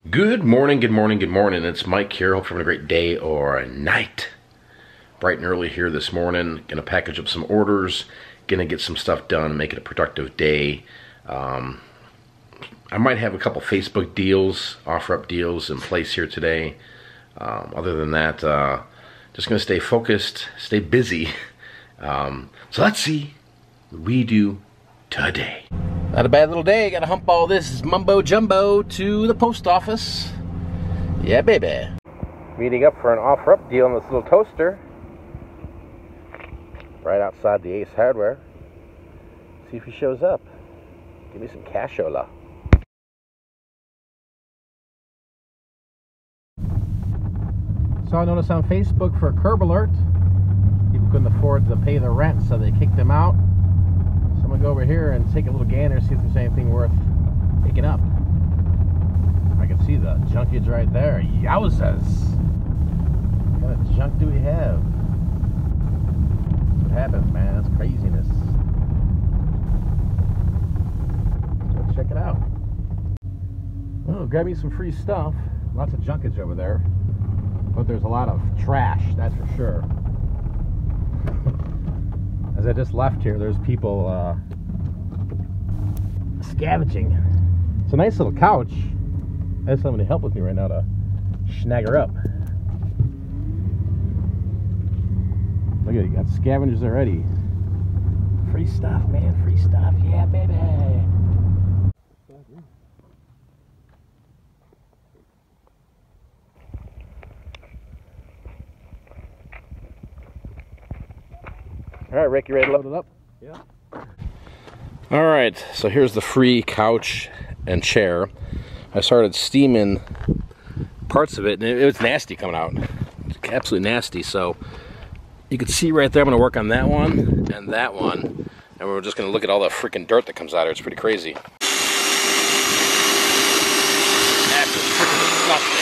Good morning, good morning, good morning. It's Mike here. Hope you're having a great day or a night. Bright and early here this morning. Gonna package up some orders. Gonna get some stuff done, make it a productive day. I might have a couple Facebook deals, offer-up deals in place here today. Other than that, just gonna stay focused, stay busy. So let's see what we do today. Not a bad little day. Gotta hump all this mumbo jumbo to the post office. Yeah, baby. Meeting up for an offer-up deal on this little toaster. Right outside the Ace Hardware. See if he shows up. Give me some cashola. So I noticed on Facebook for a curb alert, people couldn't afford to pay the rent, so they kicked him out. So I'm gonna go over here and take a little gander, see if there's anything worth picking up. I can see the junkage right there. Yowzas! What kind of junk do we have? What happens, man? That's craziness. Let's check it out. Oh, grab me some free stuff. Lots of junkage over there. But there's a lot of trash, that's for sure. As I just left here, there's people scavenging. It's a nice little couch. I have somebody help with me right now to snag her up. Look at it, you got scavengers already. Free stuff, man, free stuff. Yeah, baby. All right, Rick, you ready to load it up? Yeah. All right, so here's the free couch and chair. I started steaming parts of it, and it was nasty coming out. It's absolutely nasty. So you can see right there, I'm gonna work on that one and that one, and we're just gonna look at all the freaking dirt that comes out of it. It's pretty crazy. That's just freaking disgusting.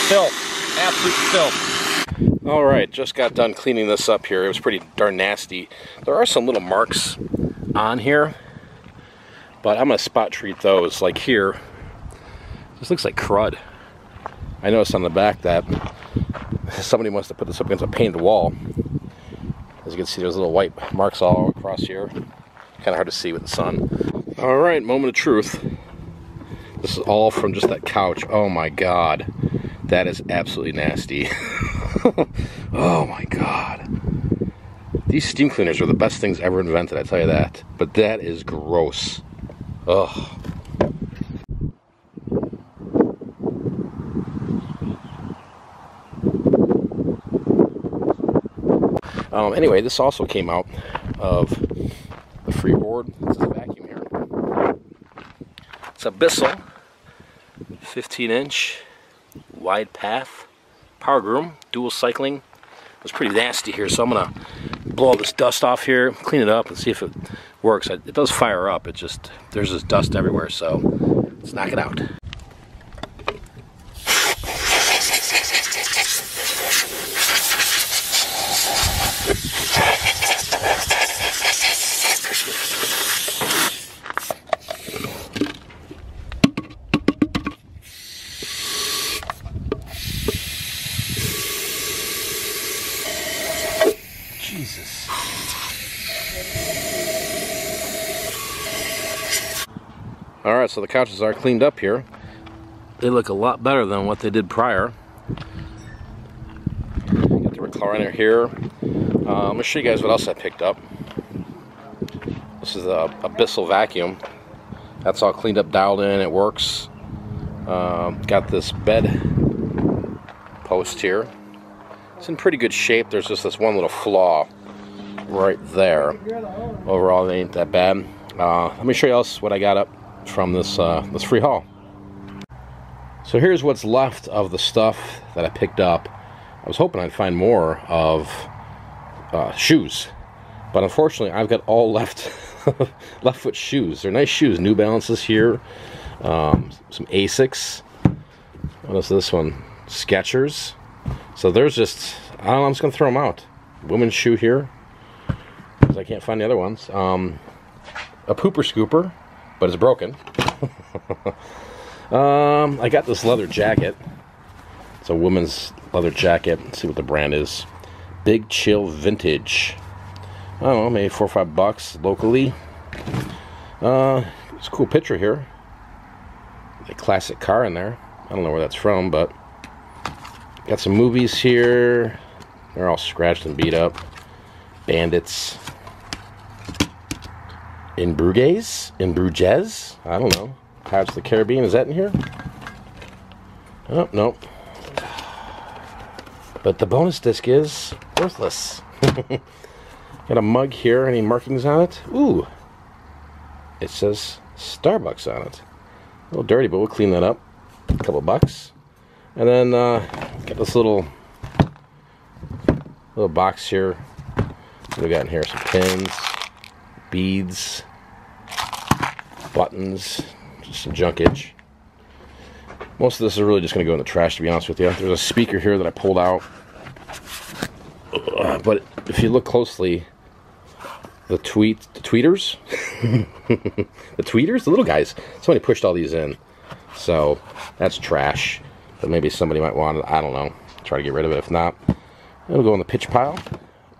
Filth, absolute filth. All right, just got done cleaning this up here. It was pretty darn nasty. There are some little marks on here, but I'm gonna spot treat those. Like here, this looks like crud. I noticed on the back that somebody must have put this up against a painted wall. As you can see, there's little white marks all across here. Kind of hard to see with the sun. All right, moment of truth. This is all from just that couch. Oh my God. That is absolutely nasty. Oh my God. These steam cleaners are the best things ever invented, I tell you that. But that is gross. Ugh. Anyway, this also came out of the freeboard. This is a vacuum here. It's a Bissell 15-inch. Wide path, power groom, dual cycling. It was pretty nasty here, so I'm gonna blow all this dust off here, clean it up, and see if it works. It does fire up. It just, there's this dust everywhere, so let's knock it out. Jesus. Alright, so the couches are cleaned up here. They look a lot better than what they did prior. Got the recliner here. I'm going to show you guys what else I picked up. This is a Bissell vacuum. That's all cleaned up, dialed in, it works. Got this bed post here. It's in pretty good shape. There's just this one little flaw right there. Overall, it ain't that bad. Let me show you else what I got up from this this free haul. So here's what's left of the stuff that I picked up. I was hoping I'd find more of shoes, but unfortunately, I've got all left foot shoes. They're nice shoes, New Balances here, some Asics. What is this one? Skechers. So there's just, I don't know, I'm just going to throw them out. Women's shoe here. I can't find the other ones. A pooper scooper, but it's broken. I got this leather jacket. It's a woman's leather jacket. Let's see what the brand is. Big Chill Vintage. I don't know, maybe $4 or $5 locally. It's a cool picture here. A classic car in there. I don't know where that's from, but got some movies here. They're all scratched and beat up. Bandits. In Bruges? I don't know. Pirates of the Caribbean, is that in here? Oh, no. But the bonus disc is worthless. Got a mug here. Any markings on it? Ooh. It says Starbucks on it. A little dirty, but we'll clean that up. A couple bucks. And then got this little box here. What do we got in here? Some pins, beads, buttons, just some junkage. Most of this is really just going to go in the trash, to be honest with you. There's a speaker here that I pulled out. But if you look closely, the tweeters? The tweeters? The little guys. Somebody pushed all these in. So, that's trash. But maybe somebody might want it. I don't know. Try to get rid of it. If not, it'll go in the pitch pile.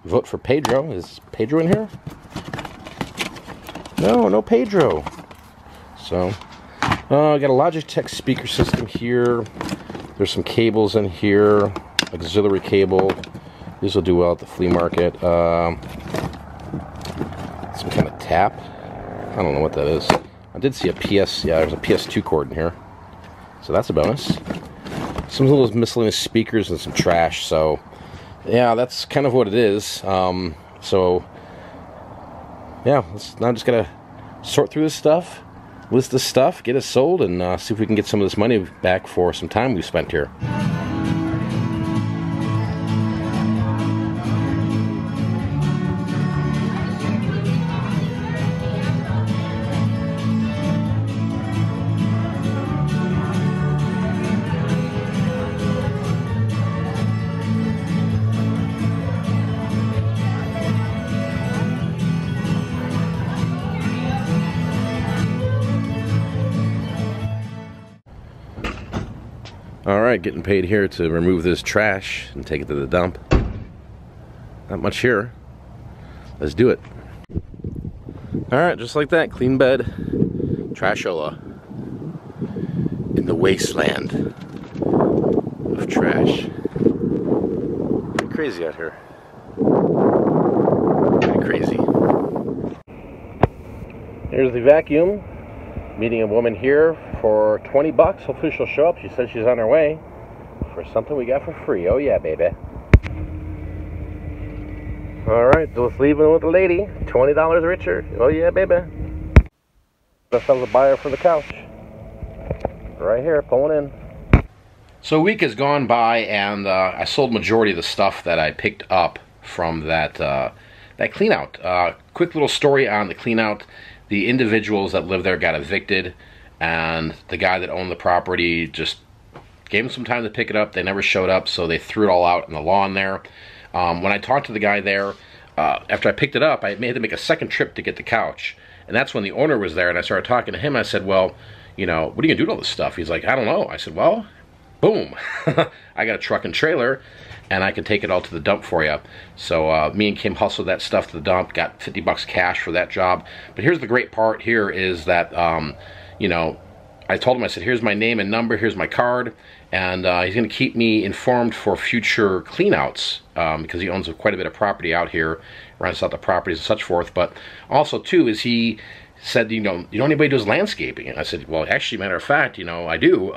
Vote for Pedro. Is Pedro in here? No Pedro. So, I got a Logitech speaker system here. There's some cables in here. Auxiliary cable. These will do well at the flea market. Some kind of tap. I don't know what that is. I did see a PS. Yeah, there's a PS2 cord in here. So that's a bonus. Some of those miscellaneous speakers and some trash. So, yeah, that's kind of what it is. So, yeah, now just gotta sort through this stuff, list this stuff, get it sold, and see if we can get some of this money back for some time we've spent here. Alright, getting paid here to remove this trash and take it to the dump. Not much here. Let's do it. Alright, just like that, clean bed. Trashola. In the wasteland of trash. Pretty crazy out here. Pretty crazy. Here's the vacuum. Meeting a woman here for 20 bucks. Hopefully she'll show up. She said she's on her way for something we got for free. Oh yeah, baby. Alright, just leaving with the lady. $20 richer. Oh yeah, baby. That was a buyer for the couch. Right here, pulling in. So a week has gone by, and I sold majority of the stuff that I picked up from that clean out. Quick little story on the clean out. The individuals that lived there got evicted, and the guy that owned the property just gave them some time to pick it up. They never showed up, so they threw it all out in the lawn there. When I talked to the guy there, after I picked it up, I had to make a second trip to get the couch. And that's when the owner was there, and I started talking to him. I said, well, you know, what are you going to do with all this stuff? He's like, I don't know. I said, well, boom. I got a truck and trailer, and I can take it all to the dump for you. So me and Kim hustled that stuff to the dump, got 50 bucks cash for that job. But here's the great part here is that, you know, I told him, I said, here's my name and number, here's my card, and he's going to keep me informed for future cleanouts, because he owns quite a bit of property out here, rents out the properties and such forth. But also, too, is he said, you know anybody does landscaping? And I said, well, actually, matter of fact, you know, I do.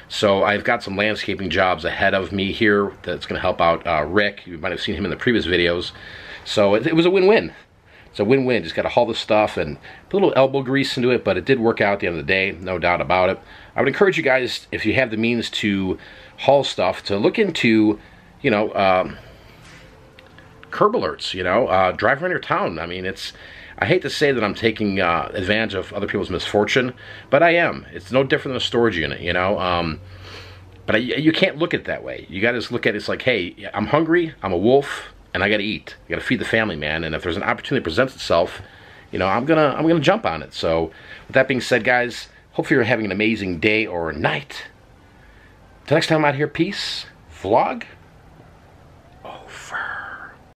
So I've got some landscaping jobs ahead of me here that's going to help out Rick. You might have seen him in the previous videos. So it was a win-win. It's a win-win. Just got to haul the stuff and put a little elbow grease into it, but it did work out at the end of the day, no doubt about it. I would encourage you guys, if you have the means to haul stuff, to look into, you know, curb alerts, you know, drive around your town. I mean, I hate to say that I'm taking advantage of other people's misfortune, but I am. It's no different than a storage unit, you know. But you can't look at it that way. You got to just look at it, it's like, hey, I'm hungry, I'm a wolf, and I gotta eat. I gotta feed the family, man. And if there's an opportunity that presents itself, you know, I'm gonna jump on it. So with that being said, guys, hopefully you're having an amazing day or night. Till next time out here, peace. Vlog.